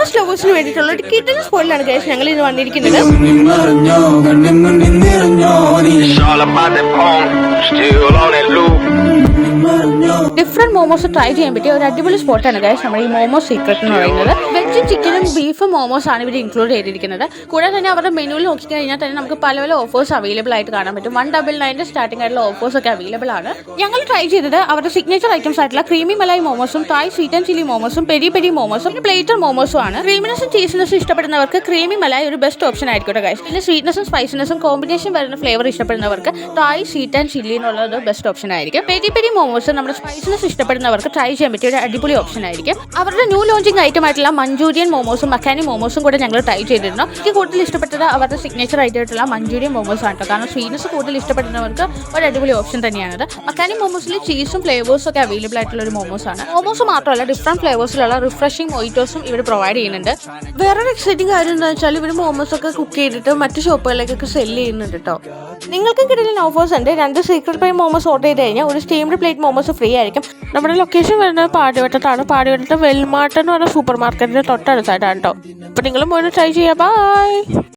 മോമോസ് ലവേഴ്സിന് വേണ്ടിയിട്ടുള്ള ഒരു കിട്ടുന്ന സ്പോയിലാണ് ഗൈസ് ഞങ്ങൾ ഇത് വന്നിരിക്കുന്നത്. ഡിഫറെന്റ് മോമോസ് ട്രൈ ചെയ്യാൻ പറ്റിയ ഒരു അടിപൊളി സ്പോട്ടാണ് ഗൈസ് നമ്മുടെ ഈ മോമോസ് സീക്രട്ട് എന്ന് പറയുന്നത്. വെജും ചിക്കനും ബീഫും മോമോസ് ആണ് ഇവർ ഇൻക്ലൂഡ് ചെയ്തിരിക്കുന്നത്. കൂടാതെ തന്നെ അവരുടെ മെനുവിൽ നോക്കി കഴിഞ്ഞാൽ തന്നെ നമുക്ക് പല പല ഓഫേഴ്സ് അവൈലബിൾ ആയിട്ട് കാണാൻ പറ്റും. 199 സ്റ്റാർട്ടിംഗ് ആയിട്ടുള്ള ഓഫേഴ്സ് ഒക്കെ അവൈലബിൾ ആണ്. ഞങ്ങൾ ട്രൈ ചെയ്തത് അവരുടെ സിഗ്നേച്ചർ ഐറ്റംസ് ആയിട്ടുള്ള ക്രീമി മലായി മോമോസും തായ് സ്വീറ്റ് ആൻഡ് ചില്ലി മോമോസും പെരി പെരി മോമോസും പ്ലേറ്റർ മോമോസും ആണ്. ക്രീമിനെസ്സും ചീസിനെസ്സും ഇഷ്ടപ്പെടുന്നവർക്ക് ക്രീമി മലായി ഒരു ബെസ്റ്റ് ഓപ്ഷൻ ആയിരിക്കും ഗൈസ്. പിന്നെ സ്വീറ്റ്നെസ്സും സ്പൈസിനെസ്സും കോമ്പിനേഷൻ വരുന്ന ഫ്ലേവർ ഇഷ്ടപ്പെടുന്നവർക്ക് തായ് സ്വീറ്റ് ആൻഡ് ചില്ലി എന്നുള്ളത് ബെസ്റ്റ് ഓപ്ഷൻ ആയിരിക്കും. പെരി പെരി മോമോസ് നമ്മുടെ സ്പൈസിനെസ് ഇഷ്ടപ്പെടുന്നവർക്ക് ട്രൈ ചെയ്യാൻ പറ്റിയ ഒരു അടിപൊളി ഓപ്ഷൻ ആയിരിക്കും. അവരുടെ ന്യൂ ലോഞ്ചിങ് ഐറ്റം ആയിട്ടുള്ള മഞ്ചൂരിയൻ മോമോസും മക്കാനി മോമോസും കൂടെ ഞങ്ങൾ ട്രൈ ചെയ്തിരുന്നു. എനിക്ക് കൂടുതൽ ഇഷ്ടപ്പെട്ടത് അവരുടെ സിഗ്നേച്ചർ ആയിട്ടുള്ള മഞ്ചൂരിയൻ മോമോസ് ആണ് കേട്ടോ. കാരണം സ്വീറ്റ്നസ് കൂടുതൽ ഇഷ്ടപ്പെടുന്നവർക്ക് ഒരു അടിപൊളി ഓപ്ഷൻ തന്നെയാണത്. മക്കാനി മോമോസിൽ ചീസും ഫ്ലേവേഴ്സും ഒക്കെ അവൈലബിൾ ആയിട്ടുള്ള ഒരു മോമോസ് ആണ്. മോമോസ് മാത്രമല്ല ഡിഫറെന്റ് ഫ്ലേവേഴ്സിലുള്ള റിഫ്രഷിംഗ് മൊയ്റ്റോസും ഇവർ പ്രൊവൈഡ് ചെയ്യുന്നുണ്ട്. വേറൊരു എക്സൈറ്റിംഗ് കാര്യം എന്താ വെച്ചാൽ ഇവർ മോമോസ് ഒക്കെ കുക്ക് ചെയ്തിട്ട് മറ്റു ഷോപ്പുകളിലേക്കൊക്കെ സെല്ല് ചെയ്യുന്നുണ്ട് കേട്ടോ. നിങ്ങൾക്ക് കിട്ടുന്ന ഓഫേഴ്സ് ഉണ്ട്. 2 സീക്രട്ട് പൈ മോമോസ് ഓർഡർ ചെയ്ത് കഴിഞ്ഞാൽ ഒരു സ്റ്റീംഡ് പ്ലേറ്റ് മോമോസ് ഫ്രീ ആയിരിക്കും. നമ്മുടെ ലൊക്കേഷൻ വരുന്നത് പാടിവട്ടത്താണ്. പാടിവട്ടത്ത് വെൽമാർട്ട് എന്ന് പറഞ്ഞ സൂപ്പർ മാർക്കറ്റിന്റെ തൊട്ടടുത്തായിട്ടാണ് കേട്ടോ. അപ്പോൾ നിങ്ങളും പോയി ട്രൈ ചെയ്യാം. ബൈ.